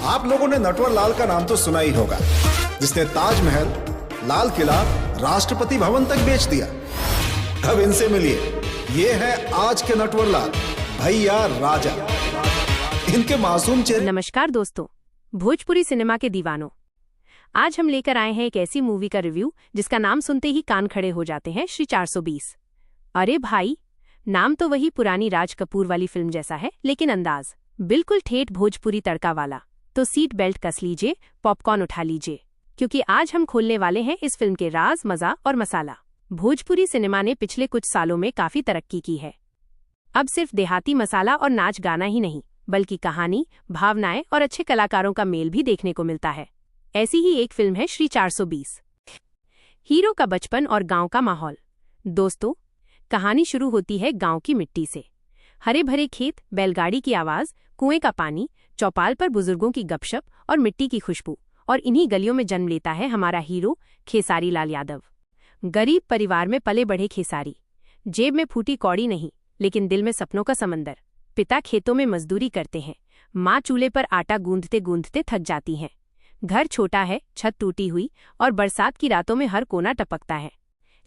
आप लोगों ने नटवर लाल का नाम तो सुना ही होगा, जिसने ताजमहल, लाल किला, राष्ट्रपति भवन तक बेच दिया। अब इनसे मिलिए, ये है आज के नटवर लाल, भैया राजा। इनके मासूम चेहरे। नमस्कार दोस्तों, भोजपुरी सिनेमा के दीवानों, आज हम लेकर आए हैं एक ऐसी मूवी का रिव्यू जिसका नाम सुनते ही कान खड़े हो जाते हैं, श्री 420। अरे भाई, नाम तो वही पुरानी राज कपूर वाली फिल्म जैसा है, लेकिन अंदाज बिल्कुल ठेठ भोजपुरी तड़का वाला। तो सीट बेल्ट कस लीजिए, पॉपकॉर्न उठा लीजिए, क्योंकि आज हम खोलने वाले हैं इस फिल्म के राज, मजा और मसाला। भोजपुरी सिनेमा ने पिछले कुछ सालों में काफी तरक्की की है। अब सिर्फ देहाती मसाला और नाच गाना ही नहीं, बल्कि कहानी, भावनाएं और अच्छे कलाकारों का मेल भी देखने को मिलता है। ऐसी ही एक फिल्म है श्री 420। हीरो का बचपन और गांव का माहौल। दोस्तों, कहानी शुरू होती है गांव की मिट्टी से। हरे भरे खेत, बैलगाड़ी की आवाज, कुएं का पानी, चौपाल पर बुजुर्गों की गपशप और मिट्टी की खुशबू। और इन्हीं गलियों में जन्म लेता है हमारा हीरो खेसारी लाल यादव। गरीब परिवार में पले बढ़े खेसारी, जेब में फूटी कौड़ी नहीं, लेकिन दिल में सपनों का समंदर। पिता खेतों में मजदूरी करते हैं, माँ चूल्हे पर आटा गूंदते गूंदते थक जाती हैं। घर छोटा है, छत टूटी हुई, और बरसात की रातों में हर कोना टपकता है।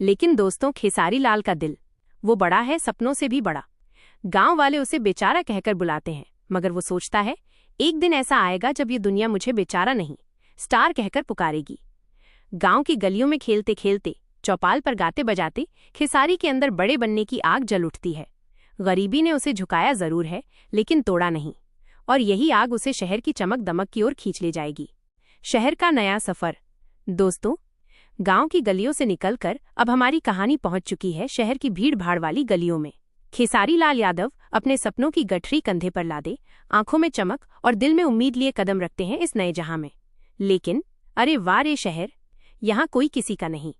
लेकिन दोस्तों, खेसारी लाल का दिल, वो बड़ा है, सपनों से भी बड़ा। गांव वाले उसे बेचारा कहकर बुलाते हैं, मगर वो सोचता है, एक दिन ऐसा आएगा जब ये दुनिया मुझे बेचारा नहीं, स्टार कहकर पुकारेगी। गांव की गलियों में खेलते खेलते, चौपाल पर गाते बजाते खेसारी के अंदर बड़े बनने की आग जल उठती है। गरीबी ने उसे झुकाया जरूर है, लेकिन तोड़ा नहीं, और यही आग उसे शहर की चमक दमक की ओर खींच ले जाएगी। शहर का नया सफर। दोस्तों, गांव की गलियों से निकलकर अब हमारी कहानी पहुंच चुकी है शहर की भीड़ भाड़ वाली गलियों में। खेसारी लाल यादव अपने सपनों की गठरी कंधे पर लादे, आंखों में चमक और दिल में उम्मीद लिए कदम रखते हैं इस नए जहां में। लेकिन अरे वाह रे शहर, यहाँ कोई किसी का नहीं।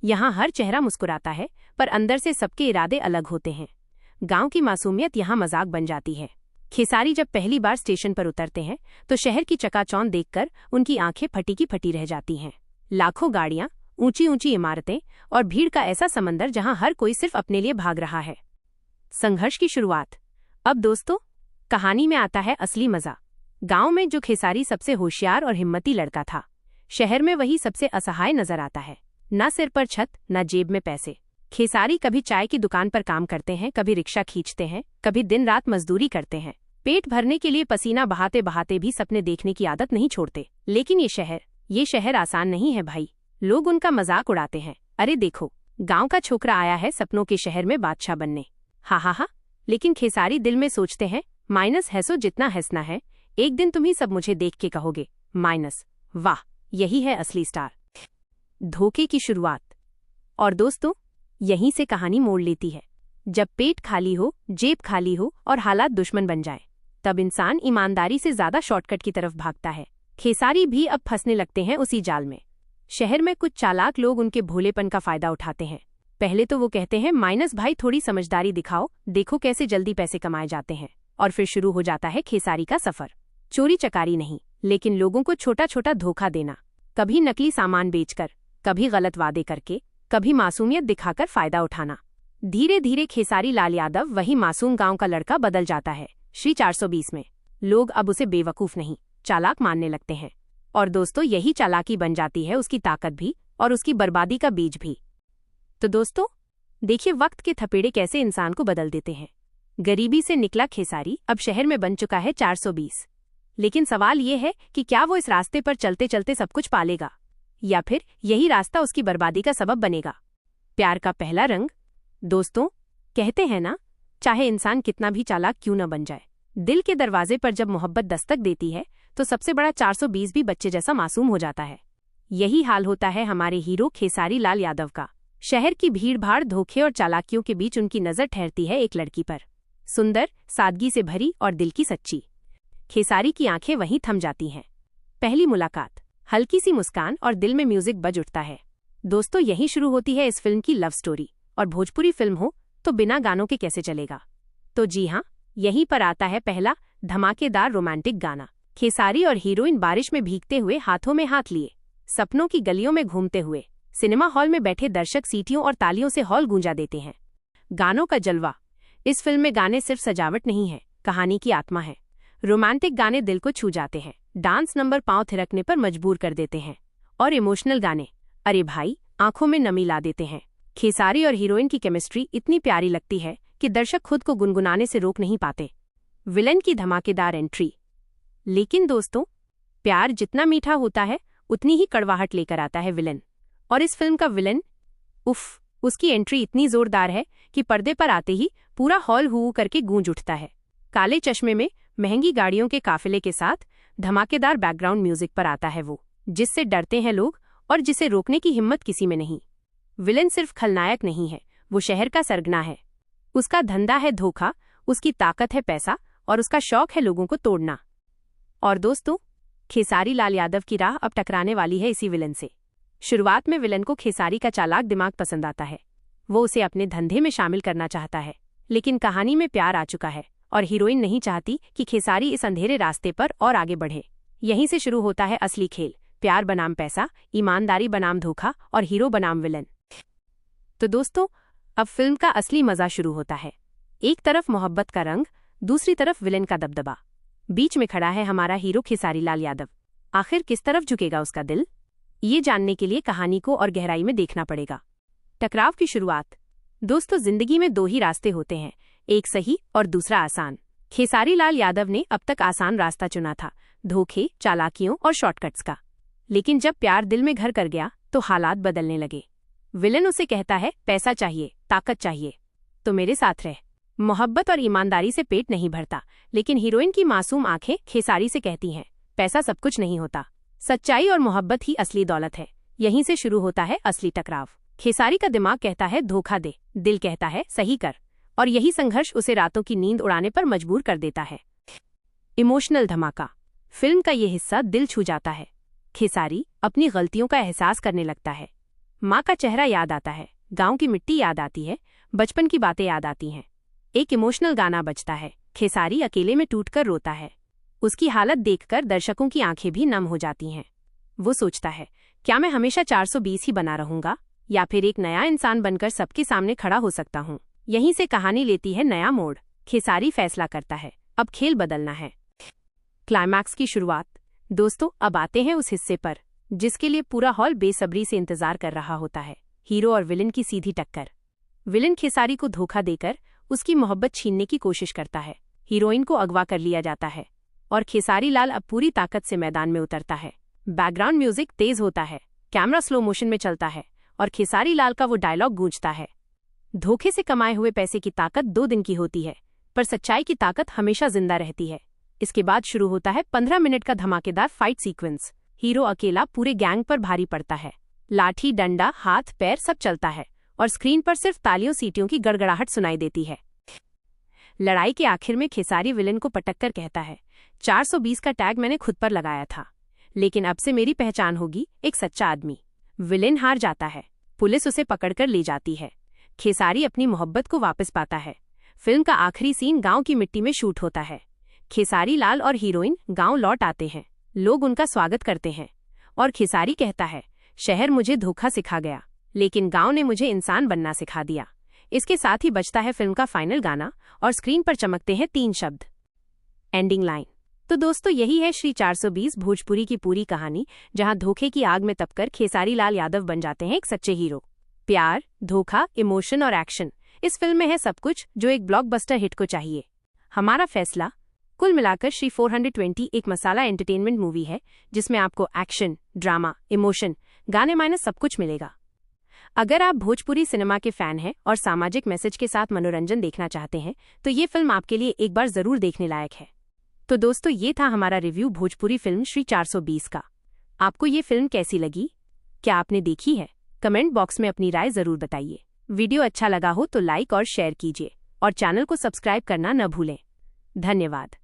यहाँ हर चेहरा मुस्कुराता है, पर अंदर से सबके इरादे अलग होते हैं। गांव की मासूमियत यहाँ मजाक बन जाती है। खेसारी जब पहली बार स्टेशन पर उतरते हैं तो शहर की चकाचौंध देखकर उनकी आंखें फटी की फटी रह जाती हैं। लाखों गाड़ियां, ऊंची ऊंची इमारतें और भीड़ का ऐसा समंदर जहां हर कोई सिर्फ अपने लिए भाग रहा है। संघर्ष की शुरुआत। अब दोस्तों, कहानी में आता है असली मजा। गांव में जो खेसारी सबसे होशियार और हिम्मती लड़का था, शहर में वही सबसे असहाय नजर आता है। न सिर पर छत, न जेब में पैसे। खेसारी कभी चाय की दुकान पर काम करते हैं, कभी रिक्शा खींचते हैं, कभी दिन रात मजदूरी करते हैं। पेट भरने के लिए पसीना बहाते बहाते भी सपने देखने की आदत नहीं छोड़ते। लेकिन ये शहर आसान नहीं है भाई। लोग उनका मजाक उड़ाते हैं। अरे देखो, गांव का छोकरा आया है सपनों के शहर में बादशाह बनने। हा हा हा। लेकिन खेसारी दिल में सोचते हैं, माइनस है सो जितना हंसना है, एक दिन तुम ही सब मुझे देख के कहोगे माइनस। वाह, यही है असली स्टार। धोखे की शुरुआत। और दोस्तों, यहीं से कहानी मोड़ लेती है। जब पेट खाली हो, जेब खाली हो और हालात दुश्मन बन जाए, तब इंसान ईमानदारी से ज्यादा शॉर्टकट की तरफ भागता है। खेसारी भी अब फंसने लगते हैं उसी जाल में। शहर में कुछ चालाक लोग उनके भोलेपन का फायदा उठाते हैं। पहले तो वो कहते हैं, माइनस भाई थोड़ी समझदारी दिखाओ, देखो कैसे जल्दी पैसे कमाए जाते हैं। और फिर शुरू हो जाता है खेसारी का सफर। चोरी चकारी नहीं, लेकिन लोगों को छोटा छोटा धोखा देना। कभी नकली सामान बेचकर, कभी गलत वादे करके, कभी मासूमियत दिखाकर फायदा उठाना। धीरे धीरे खेसारी लाल यादव वही मासूम गांव का लड़का बदल जाता है। श्री 420 में लोग अब उसे बेवकूफ नहीं, चालाक मानने लगते हैं। और दोस्तों, यही चालाकी बन जाती है उसकी ताकत भी और उसकी बर्बादी का बीज भी। तो दोस्तों, देखिए वक्त के थपेड़े कैसे इंसान को बदल देते हैं। गरीबी से निकला खेसारी अब शहर में बन चुका है 420। लेकिन सवाल ये है कि क्या वो इस रास्ते पर चलते चलते सब कुछ पालेगा, या फिर यही रास्ता उसकी बर्बादी का सबब बनेगा। प्यार का पहला रंग। दोस्तों, कहते हैं ना, चाहे इंसान कितना भी चालाक क्यों न बन जाए, दिल के दरवाजे पर जब मोहब्बत दस्तक देती है तो सबसे बड़ा 420 भी बच्चे जैसा मासूम हो जाता है। यही हाल होता है हमारे हीरो खेसारी लाल यादव का। शहर की भीड़ भाड़, धोखे और चालाकियों के बीच उनकी नजर ठहरती है एक लड़की पर, सुंदर, सादगी से भरी और दिल की सच्ची। खेसारी की आंखें वहीं थम जाती हैं। पहली मुलाकात, हल्की सी मुस्कान और दिल में म्यूजिक बज उठता है। दोस्तों, यहीं शुरू होती है इस फिल्म की लव स्टोरी। और भोजपुरी फिल्म हो तो बिना गानों के कैसे चलेगा। तो जी हाँ, यहीं पर आता है पहला धमाकेदार रोमांटिक गाना। खेसारी और हीरोइन बारिश में भीगते हुए, हाथों में हाथ लिए, सपनों की गलियों में घूमते हुए, सिनेमा हॉल में बैठे दर्शक सीटियों और तालियों से हॉल गूंजा देते हैं। गानों का जलवा। इस फिल्म में गाने सिर्फ सजावट नहीं है, कहानी की आत्मा है। रोमांटिक गाने दिल को छू जाते हैं, डांस नंबर पांव थिरकने पर मजबूर कर देते हैं, और इमोशनल गाने अरे भाई आंखों में नमी ला देते हैं। खेसारी और हीरोइन की केमिस्ट्री इतनी प्यारी लगती है कि दर्शक खुद को गुनगुनाने से रोक नहीं पाते। विलन की धमाकेदार एंट्री। लेकिन दोस्तों, प्यार जितना मीठा होता है उतनी ही कड़वाहट लेकर आता है विलन। और इस फिल्म का विलन, उफ, उसकी एंट्री इतनी जोरदार है कि पर्दे पर आते ही पूरा हॉल हू करके गूंज उठता है। काले चश्मे में महंगी गाड़ियों के काफिले के साथ धमाकेदार बैकग्राउंड म्यूजिक पर आता है वो, जिससे डरते हैं लोग और जिसे रोकने की हिम्मत किसी में नहीं। विलन सिर्फ खलनायक नहीं है, वो शहर का सरगना है। उसका धंधा है धोखा, उसकी ताकत है पैसा, और उसका शौक है लोगों को तोड़ना। और दोस्तों, खेसारी लाल यादव की राह अब टकराने वाली है इसी विलन से। शुरुआत में विलन को खेसारी का चालाक दिमाग पसंद आता है। वो उसे अपने धंधे में शामिल करना चाहता है, लेकिन कहानी में प्यार आ चुका है और हीरोइन नहीं चाहती कि खेसारी इस अंधेरे रास्ते पर और आगे बढ़े। यहीं से शुरू होता है असली खेल, प्यार बनाम पैसा, ईमानदारी बनाम धोखा और हीरो बनाम विलन। तो दोस्तों, अब फिल्म का असली मजा शुरू होता है। एक तरफ मोहब्बत का रंग, दूसरी तरफ विलन का दबदबा। बीच में खड़ा है हमारा हीरो खेसारी लाल यादव। आखिर किस तरफ झुकेगा उसका दिल? ये जानने के लिए कहानी को और गहराई में देखना पड़ेगा। टकराव की शुरुआत। दोस्तों, जिंदगी में दो ही रास्ते होते हैं, एक सही और दूसरा आसान। खेसारी लाल यादव ने अब तक आसान रास्ता चुना था, धोखे, चालाकियों और शॉर्टकट्स का। लेकिन जब प्यार दिल में घर कर गया तो हालात बदलने लगे। विलन उसे कहता है पैसा चाहिए, ताकत चाहिए तो मेरे साथ रह। मोहब्बत और ईमानदारी से पेट नहीं भरता, लेकिन हीरोइन की मासूम आंखें खेसारी से कहती हैं पैसा सब कुछ नहीं होता, सच्चाई और मोहब्बत ही असली दौलत है। यहीं से शुरू होता है असली टकराव। खेसारी का दिमाग कहता है धोखा दे, दिल कहता है सही कर, और यही संघर्ष उसे रातों की नींद उड़ाने पर मजबूर कर देता है। इमोशनल धमाका। फिल्म का ये हिस्सा दिल छू जाता है। खेसारी अपनी गलतियों का एहसास करने लगता है। माँ का चेहरा याद आता है, गांव की मिट्टी याद आती है, बचपन की बातें याद आती हैं। एक इमोशनल गाना बजता है, खेसारी अकेले में टूटकर रोता है। उसकी हालत देखकर दर्शकों की आंखें भी नम हो जाती हैं। वो सोचता है, क्या मैं हमेशा 420 ही बना रहूंगा, या फिर एक नया इंसान बनकर सबके सामने खड़ा हो सकता हूँ। यहीं से कहानी लेती है नया मोड़। खेसारी फैसला करता है, अब खेल बदलना है। क्लाइमैक्स की शुरुआत। दोस्तों, अब आते हैं उस हिस्से पर जिसके लिए पूरा हॉल बेसब्री से इंतजार कर रहा होता है। हीरो और विलन की सीधी टक्कर। विलन खेसारी को धोखा देकर उसकी मोहब्बत छीनने की कोशिश करता है। हीरोइन को अगवा कर लिया जाता है और खेसारी लाल अब पूरी ताकत से मैदान में उतरता है। बैकग्राउंड म्यूजिक तेज होता है, कैमरा स्लो मोशन में चलता है और खेसारी लाल का वो डायलॉग गूंजता है, धोखे से कमाए हुए पैसे की ताकत 2 दिन की होती है, पर सच्चाई की ताकत हमेशा जिंदा रहती है। इसके बाद शुरू होता है 15 मिनट का धमाकेदार फाइट सीक्वेंस। हीरो अकेला पूरे गैंग पर भारी पड़ता है। लाठी, डंडा, हाथ पैर सब चलता है और स्क्रीन पर सिर्फ तालियों सीटियों की गड़गड़ाहट सुनाई देती है। लड़ाई के आखिर में खेसारी विलन को पटककर कहता है, 420 का टैग मैंने खुद पर लगाया था, लेकिन अब से मेरी पहचान होगी एक सच्चा आदमी। विलेन हार जाता है, पुलिस उसे पकड़कर ले जाती है। खेसारी अपनी मोहब्बत को वापस पाता है। फिल्म का आखिरी सीन गांव की मिट्टी में शूट होता है। खेसारी लाल और हीरोइन गांव लौट आते हैं। लोग उनका स्वागत करते हैं और खेसारी कहता है, शहर मुझे धोखा सिखा गया, लेकिन गांव ने मुझे इंसान बनना सिखा दिया। इसके साथ ही बजता है फिल्म का फाइनल गाना और स्क्रीन पर चमकते हैं 3 शब्द, एंडिंग लाइन। तो दोस्तों, यही है श्री 420 भोजपुरी की पूरी कहानी, जहां धोखे की आग में तपकर खेसारी लाल यादव बन जाते हैं एक सच्चे हीरो। प्यार, धोखा, इमोशन और एक्शन, इस फिल्म में है सब कुछ जो एक ब्लॉकबस्टर हिट को चाहिए। हमारा फैसला। कुल मिलाकर श्री 420 एक मसाला एंटरटेनमेंट मूवी है जिसमें आपको एक्शन, ड्रामा, इमोशन, गाने माइनस सब कुछ मिलेगा। अगर आप भोजपुरी सिनेमा के फैन हैं और सामाजिक मैसेज के साथ मनोरंजन देखना चाहते हैं तो ये फिल्म आपके लिए एक बार जरूर देखने लायक है। तो दोस्तों, ये था हमारा रिव्यू भोजपुरी फिल्म श्री 420 का। आपको ये फिल्म कैसी लगी? क्या आपने देखी है? कमेंट बॉक्स में अपनी राय जरूर बताइए। वीडियो अच्छा लगा हो तो लाइक और शेयर कीजिए और चैनल को सब्सक्राइब करना न भूलें। धन्यवाद।